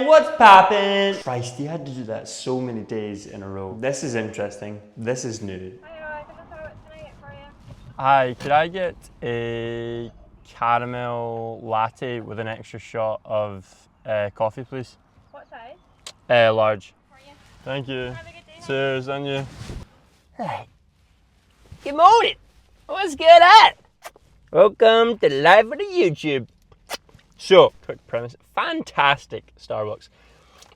what's poppin'? Christ, you had to do that so many days in a row. This is interesting. This is new. Hi, can I get for you? Hi, could I get a caramel latte with an extra shot of coffee, please? What size? Large. For you. Thank you. Have a good day. Cheers, and you. Hey, good morning. What's good at? Welcome to the life of the YouTube. So, quick premise. Fantastic Starbucks.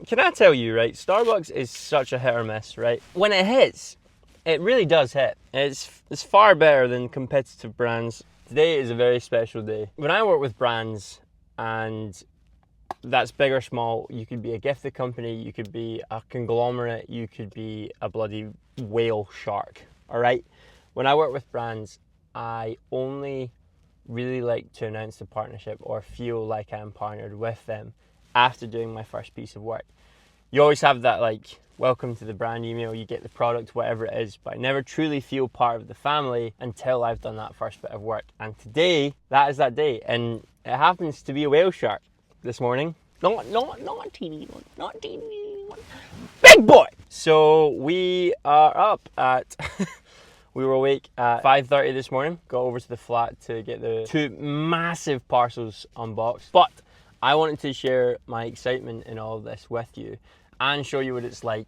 Can I tell you, right? Starbucks is such a hit or miss, right? When it hits, it really does hit. It's far better than competitive brands. Today is a very special day. When I work with brands, and that's big or small, you could be a gifted company, you could be a conglomerate, you could be a bloody whale shark, all right? When I work with brands, I only really like to announce the partnership or feel like I'm partnered with them after doing my first piece of work. You always have that like, welcome to the brand email, you get the product, whatever it is, but I never truly feel part of the family until I've done that first bit of work. And today, that is that day. And it happens to be a whale shark this morning. Not teeny one, not teeny one. Big boy! So we are up at we were awake at 5:30 this morning, got over to the flat to get the 2 massive parcels unboxed. But I wanted to share my excitement in all of this with you and show you what it's like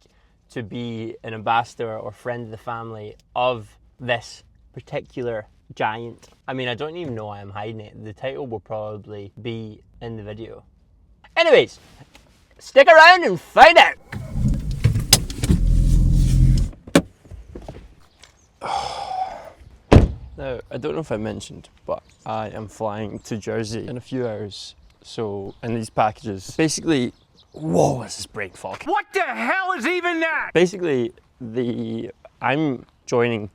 to be an ambassador or friend of the family of this particular giant. I mean, I don't even know why I'm hiding it. The title will probably be in the video. Anyways, stick around and find out. Now, I don't know if I mentioned, but I am flying to Jersey in a few hours. So, in these packages, basically, whoa, this is brain fog. What the hell is even that? Basically, I'm joining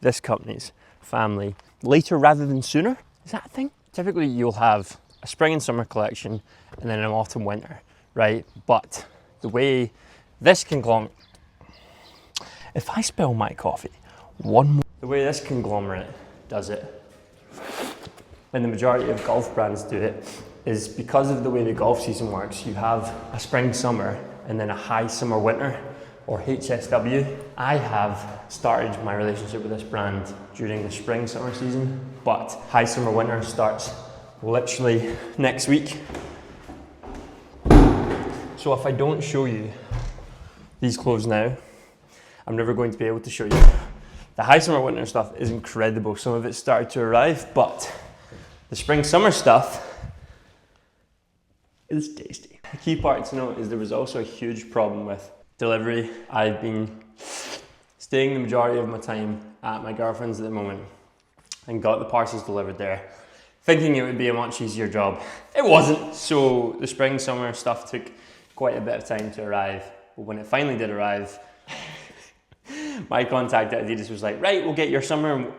this company's family later rather than sooner. Is that a thing? Typically, you'll have a spring and summer collection and then an autumn winter, right? But the way this conglomerate, if I spill my coffee, the way this conglomerate does it, and the majority of golf brands do it, is because of the way the golf season works, you have a spring summer and then a high summer winter, or HSW. I have started my relationship with this brand during the spring summer season, but high summer winter starts literally next week. So if I don't show you these clothes now, I'm never going to be able to show you. The high summer winter stuff is incredible. Some of it started to arrive, but the spring summer stuff is tasty. The key part to note is there was also a huge problem with delivery. I've been staying the majority of my time at my girlfriend's at the moment and got the parcels delivered there, thinking it would be a much easier job. It wasn't. So the spring summer stuff took quite a bit of time to arrive. But when it finally did arrive, my contact at Adidas was like, right, we'll get your summer,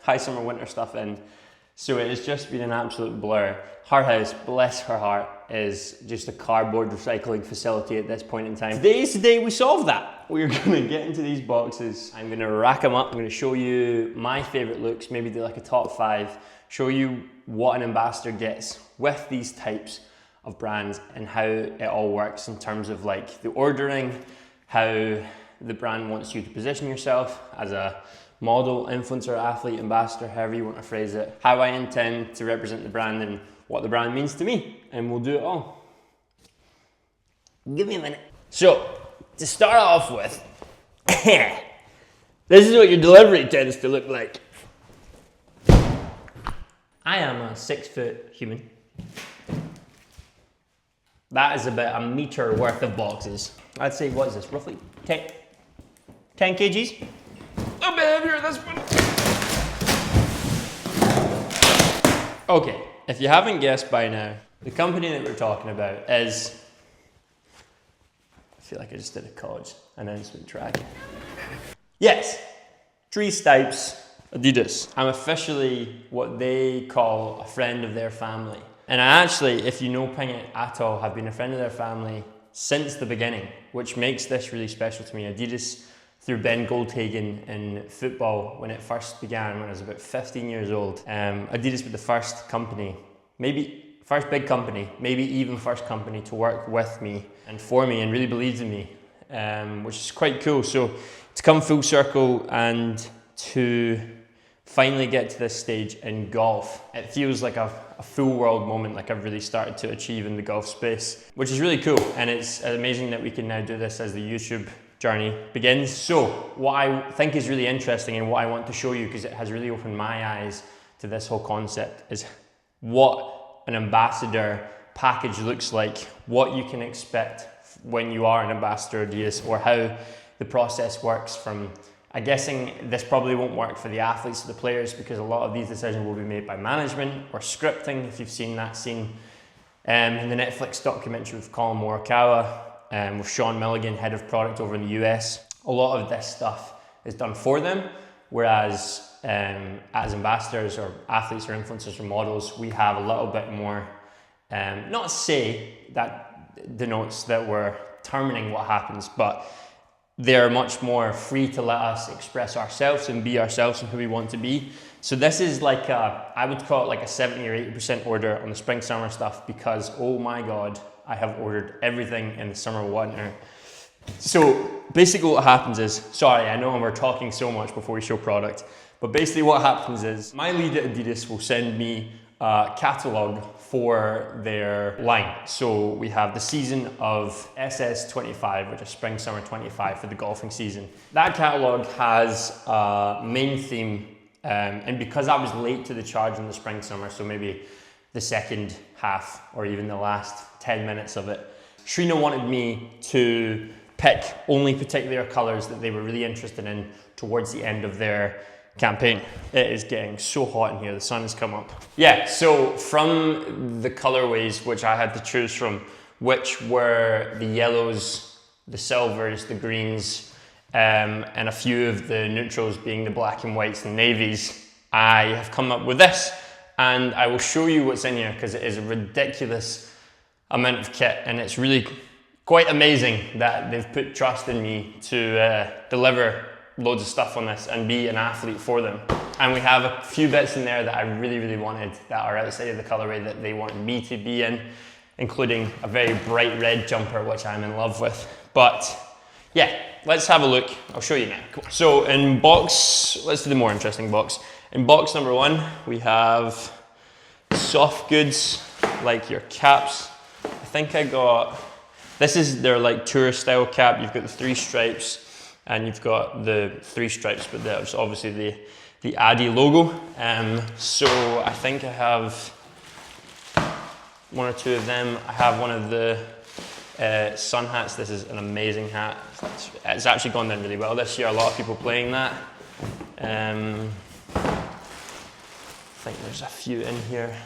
high summer winter stuff in. So it has just been an absolute blur. Her house, bless her heart, is just a cardboard recycling facility at this point in time. Today is the day we solve that. We're gonna get into these boxes. I'm gonna rack them up. I'm gonna show you my favorite looks, maybe do like a top 5, show you what an ambassador gets with these types of brands and how it all works in terms of like the ordering, how the brand wants you to position yourself as a model, influencer, athlete, ambassador, however you want to phrase it, how I intend to represent the brand and what the brand means to me, and we'll do it all. Give me a minute. So, to start off with, this is what your delivery tends to look like. I am a 6-foot human. That is about a metre worth of boxes. I'd say, what is this, roughly 10 kgs? A bit heavier, this one. Okay, if you haven't guessed by now, the company that we're talking about is, I feel like I just did a college announcement track. Yes, Three Stripes Adidas. I'm officially what they call a friend of their family. And I actually, if you know Pingittt at all, have been a friend of their family since the beginning, which makes this really special to me. Adidas, through Ben Goldhagen in football, when it first began, when I was about 15 years old. Adidas was the first company, maybe first big company, maybe even first company to work with me and for me and really believes in me, which is quite cool. So to come full circle and to finally get to this stage in golf, it feels like a full world moment, like I've really started to achieve in the golf space, which is really cool. And it's amazing that we can now do this as the YouTube journey begins. So what I think is really interesting and what I want to show you, because it has really opened my eyes to this whole concept, is what an ambassador package looks like, what you can expect when you are an ambassador of Adidas, or how the process works. From, I'm guessing this probably won't work for the athletes or the players, because a lot of these decisions will be made by management or scripting, if you've seen that scene in the Netflix documentary with Colin Morikawa, with Sean Milligan, head of product over in the US. A lot of this stuff is done for them, whereas as ambassadors or athletes or influencers or models, we have a little bit more, not say that denotes that we're determining what happens, but they're much more free to let us express ourselves and be ourselves and who we want to be. So this is like I would call it like a 70 or 80% order on the spring summer stuff, because oh my God, I have ordered everything in the summer winter. So basically what happens is, sorry, I know we're talking so much before we show product, but basically what happens is my lead at Adidas will send me a catalogue for their line. So we have the season of SS25, which is spring summer 25 for the golfing season. That catalogue has a main theme, and because I was late to the charge in the spring summer, so maybe the second half or even the last 10 minutes of it, Shrina wanted me to pick only particular colours that they were really interested in towards the end of their campaign. It is getting so hot in here, the sun has come up. Yeah, so from the colorways which I had to choose from, which were the yellows, the silvers, the greens, and a few of the neutrals being the black and whites and navies, I have come up with this. And I will show you what's in here, because it is a ridiculous amount of kit, and it's really quite amazing that they've put trust in me to deliver loads of stuff on this and be an athlete for them. And we have a few bits in there that I really, really wanted that are outside of the colorway that they wanted me to be in, including a very bright red jumper, which I'm in love with. But yeah, let's have a look. I'll show you now. Cool. So in box, let's do the more interesting box. In box number one, we have soft goods, like your caps. I think I got, this is their like tour style cap. You've got the 3 stripes, and you've got the 3 stripes, but there's obviously the Adi logo. So I think I have 1 or 2 of them. I have one of the sun hats. This is an amazing hat. It's actually gone down really well this year. A lot of people playing that. I think there's a few in here.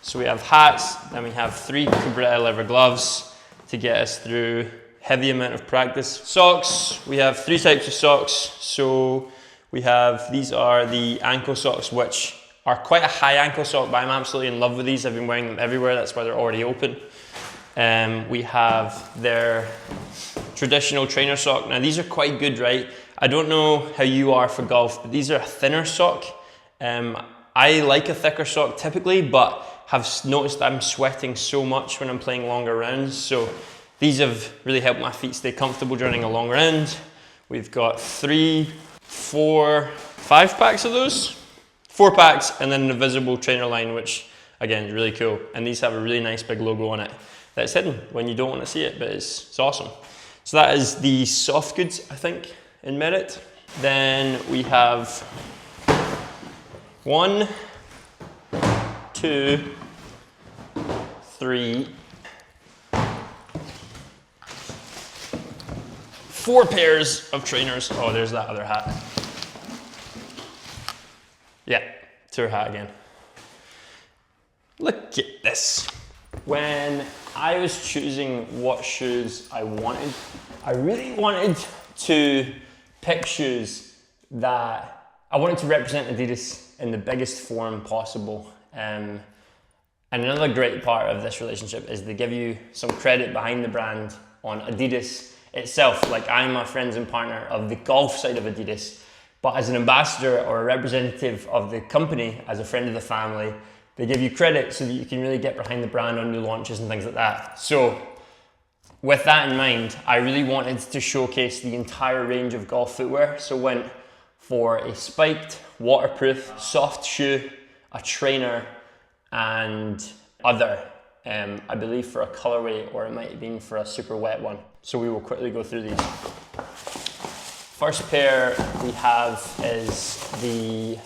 So we have hats, then we have 3 Cabretta leather gloves to get us through heavy amount of practice. Socks, we have 3 types of socks. So we have, these are the ankle socks, which are quite a high ankle sock, but I'm absolutely in love with these. I've been wearing them everywhere, that's why they're already open. We have their traditional trainer sock. Now these are quite good, right? I don't know how you are for golf, but these are a thinner sock. I like a thicker sock typically, but have noticed I'm sweating so much when I'm playing longer rounds. So these have really helped my feet stay comfortable during a long round. We've got 3, 4, 5 packs of those. 4 packs, and then the visible trainer line, which again is really cool. And these have a really nice big logo on it that's hidden when you don't want to see it, but it's awesome. So that is the soft goods, I think, in merit. Then we have 1, 2, 3, 4 pairs of trainers. Oh, there's that other hat. Yeah, tour hat again. Look at this. When I was choosing what shoes I wanted, I really wanted to pick shoes that I wanted to represent Adidas in the biggest form possible. And another great part of this relationship is they give you some credit behind the brand on Adidas itself. Like, I'm a friends and partner of the golf side of Adidas, but as an ambassador or a representative of the company, as a friend of the family, They give you credit so that you can really get behind the brand on new launches and things like that. So with that in mind, I really wanted to showcase the entire range of golf footwear. So went for a spiked, waterproof, soft shoe, a trainer, and other, I believe for a colorway, or it might have been for a super wet one. So we will quickly go through these. First pair we have is the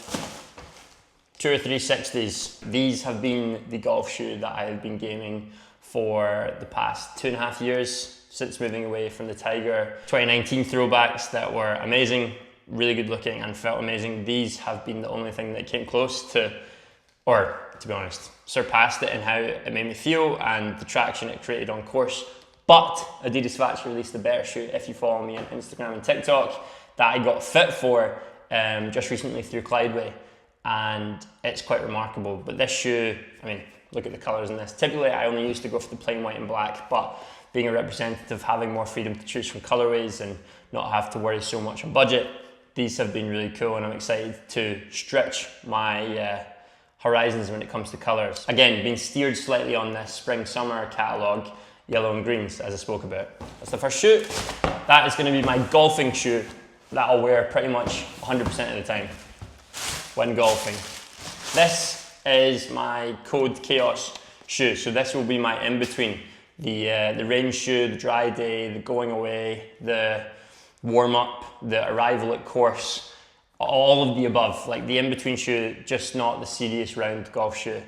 Tour 360s. These have been the golf shoe that I have been gaming for the past 2.5 years since moving away from the Tiger 2019 throwbacks that were amazing, really good looking and felt amazing. These have been the only thing that came close to, or to be honest, surpassed it in how it made me feel and the traction it created on course. But Adidas have actually released a better shoe, if you follow me on Instagram and TikTok, that I got fit for just recently through Clydeway, and it's quite remarkable. But this shoe, I mean, look at the colours in this. Typically I only used to go for the plain white and black, but being a representative, having more freedom to choose from colourways and not have to worry so much on budget, these have been really cool, and I'm excited to stretch my horizons when it comes to colours. Again, being steered slightly on this spring-summer catalogue, yellow and greens, as I spoke about. That's the first shoe. That is going to be my golfing shoe that I'll wear pretty much 100% of the time when golfing. This is my Code Chaos shoe. So this will be my in-between. The range shoe, the dry day, the going away, the warm-up, the arrival at course, all of the above. Like the in-between shoe, just not the serious round golf shoe.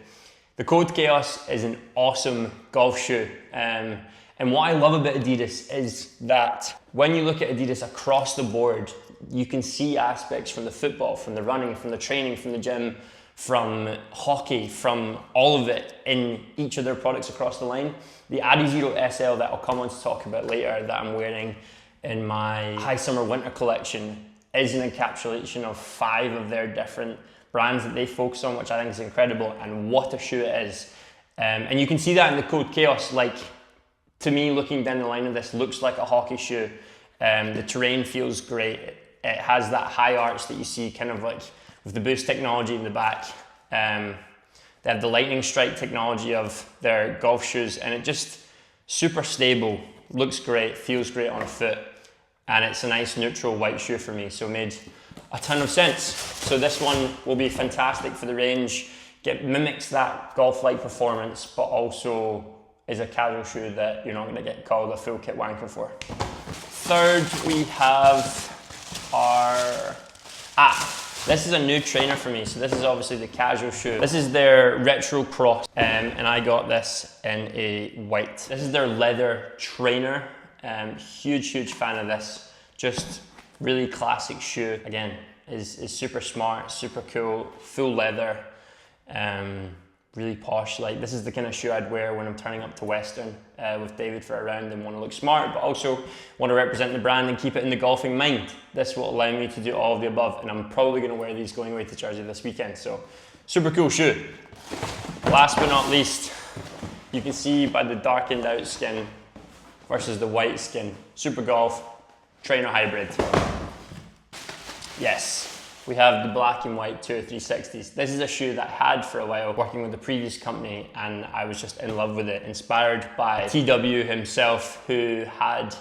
The Code Chaos is an awesome golf shoe. And what I love about Adidas is that when you look at Adidas across the board, you can see aspects from the football, from the running, from the training, from the gym, from hockey, from all of it in each of their products across the line. The Adizero SL that I'll come on to talk about later that I'm wearing in my high summer winter collection is an encapsulation of 5 of their different brands that they focus on, which I think is incredible, and what a shoe it is. And you can see that in the Code Chaos. Like, to me, looking down the line of this, looks like a hockey shoe. The terrain feels great. It has that high arch that you see kind of like with the Boost technology in the back. They have the lightning strike technology of their golf shoes, and it just super stable, looks great, feels great on foot, and it's a nice neutral white shoe for me, so it made a ton of sense. So this one will be fantastic for the range. Mimics that golf-like performance, but also is a casual shoe that you're not going to get called a full kit wanker for. Third, we have our this is a new trainer for me. So this is obviously the casual shoe. This is their Retro Cross, and I got this in a white. This is their leather trainer. Huge fan of this. Just really classic shoe. Again, is super smart, super cool, full leather, really posh. Like, this is the kind of shoe I'd wear when I'm turning up to Western with David for a round and want to look smart, but also want to represent the brand and keep it in the golfing mind. This will allow me to do all of the above, and I'm probably going to wear these going away to Jersey this weekend. So, super cool shoe. Last but not least, you can see by the darkened out skin versus the white skin, Super Golf Trainer Hybrid. Yes. We have the black and white Tour 360s. This is a shoe that I had for a while working with the previous company, and I was just in love with it, inspired by TW himself, who had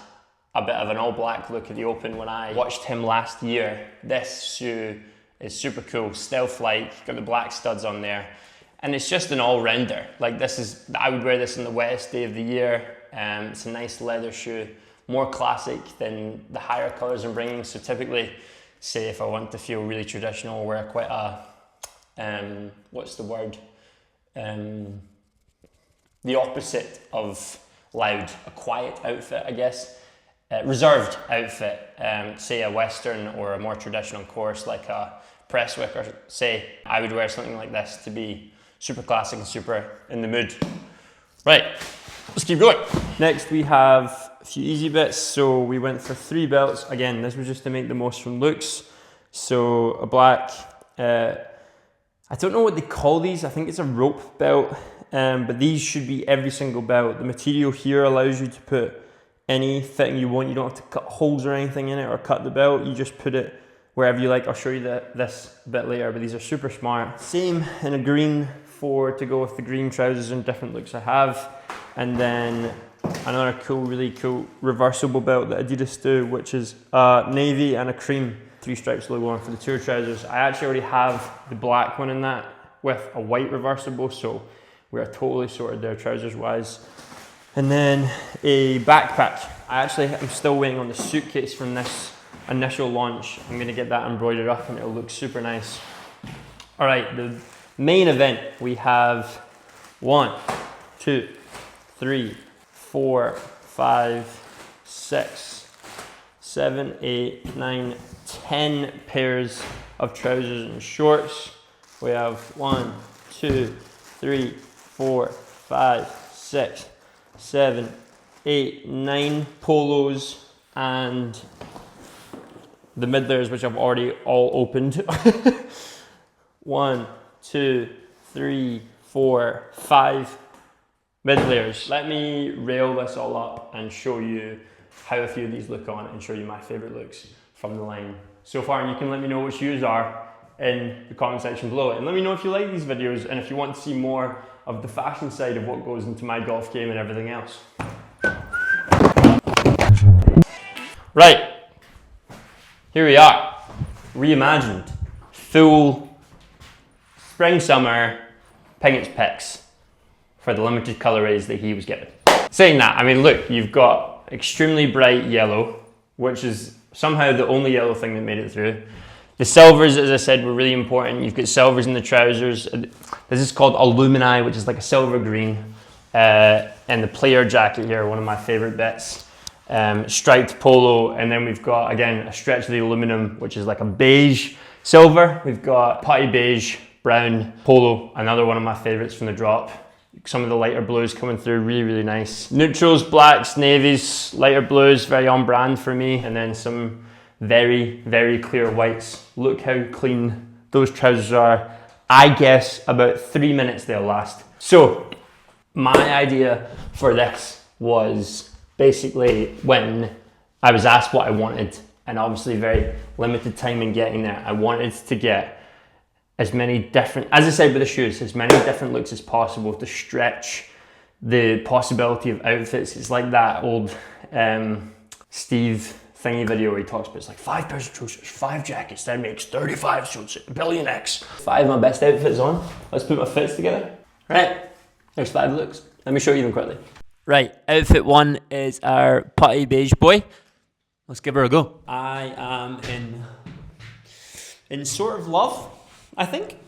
a bit of an all black look at the Open when I watched him last year. This shoe is super cool, stealth-like, got the black studs on there, and it's just an all-rounder. Like, I would wear this on the wettest day of the year. It's a nice leather shoe, more classic than the higher colors I'm bringing. So typically, say if I want to feel really traditional, wear quite a, what's the word? The opposite of loud, a quiet outfit, I guess. Reserved outfit, say a Western or a more traditional course like a Presswick, or say I would wear something like this to be super classic and super in the mood. Right, let's keep going. Next we have a few easy bits. So we went for 3 belts. Again, this was just to make the most from looks. So a black, I don't know what they call these. I think it's a rope belt, but these should be every single belt. The material here allows you to put any fitting you want. You don't have to cut holes or anything in it or cut the belt. You just put it wherever you like. I'll show you this a bit later, but these are super smart. Same in a green to go with the green trousers and different looks I have. And then another really cool reversible belt that Adidas do, which is navy and a cream 3 stripes logo on for the tour trousers. I actually already have the black one in that with a white reversible, so we are totally sorted there trousers wise. And then a backpack. I'm still waiting on the suitcase from this initial launch. I'm gonna get that embroidered up and it'll look super nice. All right, the main event, we have 1, 2, 3, 4, 5, 6, 7, 8, 9, 10 pairs of trousers and shorts. We have 1, 2, 3, 4, 5, 6, 7, 8, 9 polos and the mid layers, which I've already all opened. 1, 2, 3, 4, 5 mid layers. Let me rail this all up and show you how a few of these look on and show you my favorite looks from the line so far. And you can let me know which yours are in the comment section below. And let me know if you like these videos and if you want to see more of the fashion side of what goes into my golf game and everything else. Right, here we are, reimagined, full spring summer Pingittt picks for the limited colorways that he was given. Saying that, I mean look, you've got extremely bright yellow, which is somehow the only yellow thing that made it through. The silvers, as I said, were really important. You've got silvers in the trousers. This is called Alumini, which is like a silver green. And the player jacket here, one of my favorite bits. Striped polo, and then we've got, again, a stretch of the aluminum, which is like a beige silver. We've got putty beige, brown polo, another one of my favorites from the drop. Some of the lighter blues coming through, really nice. Neutrals, blacks, navies, lighter blues, very on brand for me, and then some very clear whites. Look how clean those trousers are. I guess about 3 minutes they'll last. So my idea for this was basically when I was asked what I wanted, and obviously very limited time in getting there, I wanted to get as many different, as I said with the shoes, as many different looks as possible to stretch the possibility of outfits. It's like that old Steve thingy video where he talks about it's like 5 pairs of trousers, 5 jackets, that makes 35 suits, a billion X. 5 of my best outfits on. Let's put my fits together. Right, there's 5 looks. Let me show you them quickly. Right, outfit 1 is our putty beige boy. Let's give her a go. I am in sort of love, I think.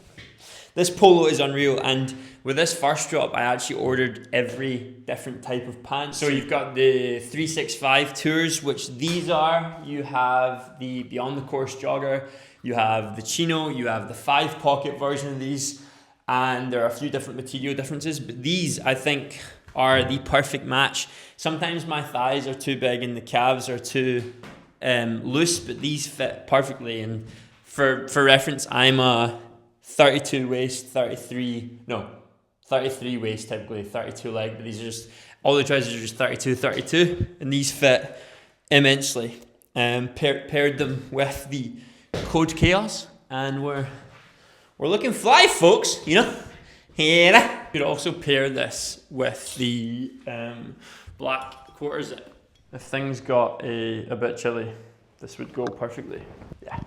This polo is unreal, and with this first drop, I actually ordered every different type of pants. So you've got the 365 tours, which these are. You have the Beyond the Course jogger, you have the chino, you have the 5 pocket version of these, and there are a few different material differences, but these, I think, are the perfect match. Sometimes my thighs are too big and the calves are too loose, but these fit perfectly. And for reference, I'm a 32 waist, 33 waist typically, 32 leg, but these are just, all the trousers are just 32, and these fit immensely. Paired them with the Code Chaos, and we're looking fly, folks, you know? Yeah. You could also pair this with the black quarter zip. If things got a bit chilly, this would go perfectly. Yeah,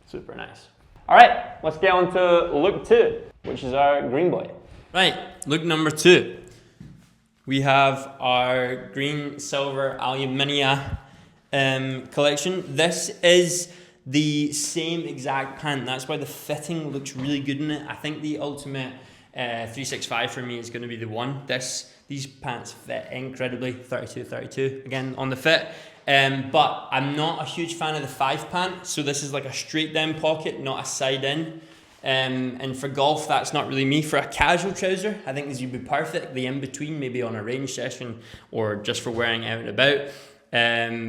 super nice. All right, let's get on to look 2, which is our green boy. Right, look number 2. We have our green silver Alumina collection. This is the same exact pant. That's why the fitting looks really good in it. I think the ultimate 365 for me is going to be the one. These pants fit incredibly, 32 again on the fit. But I'm not a huge fan of the 5 pant, so this is like a straight down pocket, not a side in. And for golf, that's not really me. For a casual trouser, I think these would be perfect. The in between, maybe on a range session or just for wearing out and about.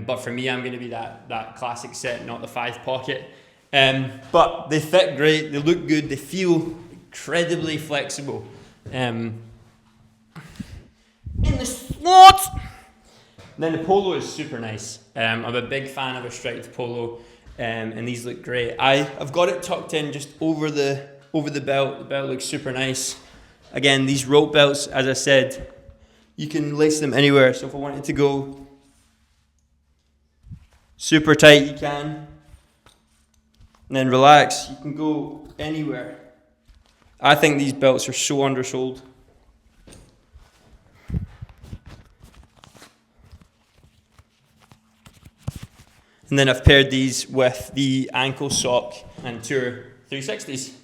But for me, I'm going to be that classic set, not the 5 pocket. But they fit great, they look good, they feel incredibly flexible. In the slot. Then the polo is super nice. I'm a big fan of a striped polo, and these look great. I've got it tucked in just over the belt. The belt looks super nice. Again, these rope belts, as I said, you can lace them anywhere. So if I wanted to go super tight, you can. And then relax, you can go anywhere. I think these belts are so undersold. And then I've paired these with the ankle sock and Tour 360s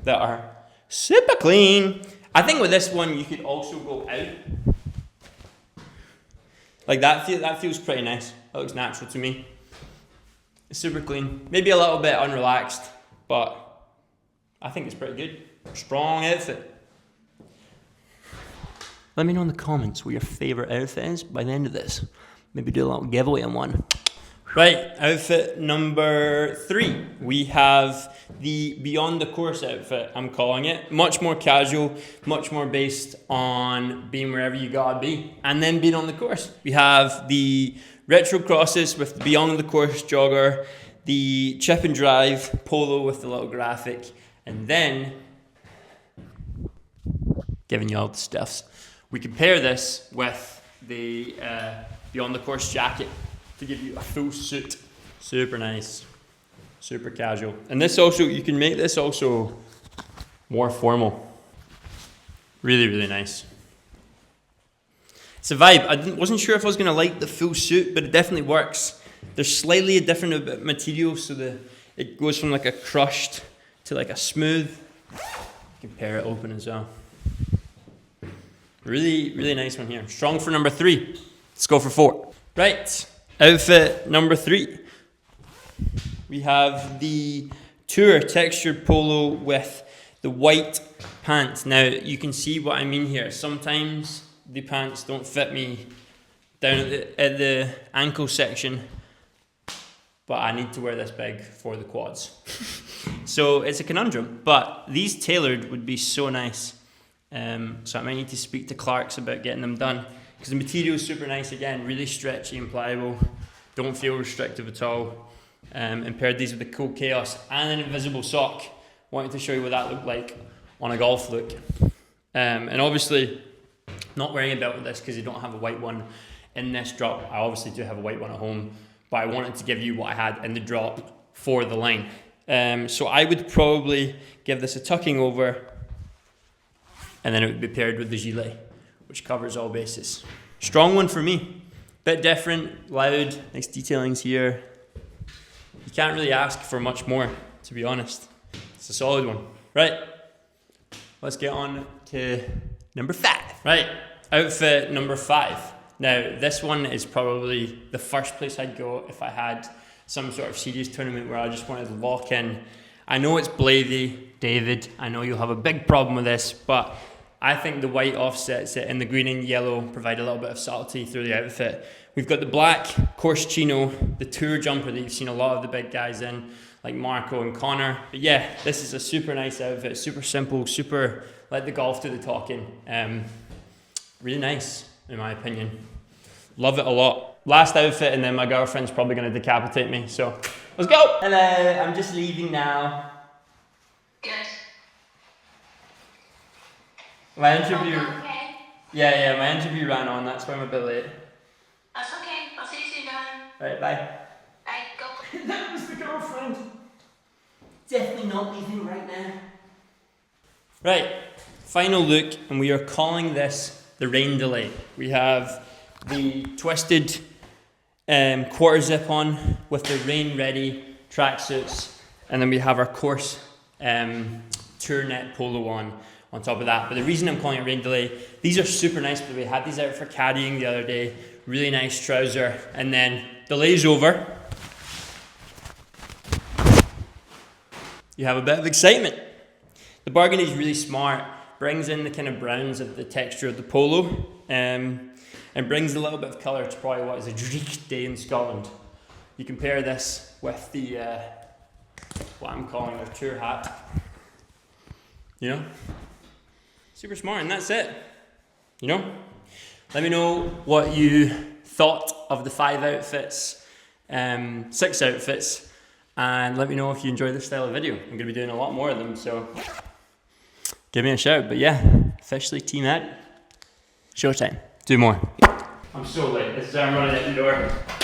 that are super clean. I think with this one you could also go out. Like that feels pretty nice. That looks natural to me. It's super clean. Maybe a little bit unrelaxed, but I think it's pretty good. Strong outfit. Let me know in the comments what your favourite outfit is by the end of this. Maybe do a little giveaway on one. Right, outfit number 3. We have the Beyond the Course outfit, I'm calling it. Much more casual, much more based on being wherever you gotta be and then being on the course. We have the retro crosses with the Beyond the Course jogger, the chip and drive polo with the little graphic, and then giving you all the stuffs. We can pair this with the Beyond the Course jacket to give you a full suit. Super nice, super casual. And this also, you can make this also more formal. Really, really nice. It's a vibe. I wasn't sure if I was gonna like the full suit, but it definitely works. There's slightly a different material, so it goes from like a crushed to like a smooth. You can pair it open as well. Really, really nice one here. Strong for number 3. Let's go for 4. Right. Outfit number 3. We have the Tour textured polo with the white pants. Now you can see what I mean here. Sometimes the pants don't fit me down at the ankle section, but I need to wear this big for the quads. So it's a conundrum, but these tailored would be so nice. So I might need to speak to Clark's about getting them done. Because the material is super nice, again, really stretchy and pliable, don't feel restrictive at all. And paired these with the Cool Chaos and an invisible sock. Wanted to show you what that looked like on a golf look. And obviously, not wearing a belt with this because you don't have a white one in this drop. I obviously do have a white one at home, but I wanted to give you what I had in the drop for the line. So I would probably give this a tucking over, and then it would be paired with the gilet, which covers all bases. Strong one for me. Bit different, loud, nice detailings here. You can't really ask for much more, to be honest. It's a solid one. Right, let's get on to number 5. Right, outfit number 5. Now, this one is probably the first place I'd go if I had some sort of serious tournament where I just wanted to lock in. I know it's Blathy, David, I know you'll have a big problem with this, but I think the white offsets it and the green and yellow provide a little bit of subtlety through the outfit. We've got the black course chino, the Tour jumper that you've seen a lot of the big guys in, like Marco and Connor. But yeah, this is a super nice outfit, super simple, super let the golf do the talking. Really nice, in my opinion. Love it a lot. Last outfit, and then my girlfriend's probably gonna decapitate me, so let's go. Hello, I'm just leaving now. Good. My interview, Okay. yeah, my interview ran on, that's why I'm a bit late. That's okay. I'll see you soon, darling. Right, bye. Bye. Go. That was the girlfriend. Definitely not leaving right now. Right, final look, and we are calling this the rain delay. We have the twisted quarter zip on with the rain ready tracksuits, and then we have our course tour net polo on top of that. But the reason I'm calling it rain delay, these are super nice, but we had these out for caddying the other day. Really nice trouser, and then delay's over. You have a bit of excitement. The bargain is really smart, brings in the kind of browns of the texture of the polo, and brings a little bit of colour to probably what is a dreek day in Scotland. You can pair this with the, what I'm calling their tour hat. You know? Super smart, and that's it. You know? Let me know what you thought of the 5 outfits, 6 outfits, and let me know if you enjoy this style of video. I'm going to be doing a lot more of them, so give me a shout. But yeah, officially Team Ed. Showtime. Do more. I'm so late. This is I'm running out the door.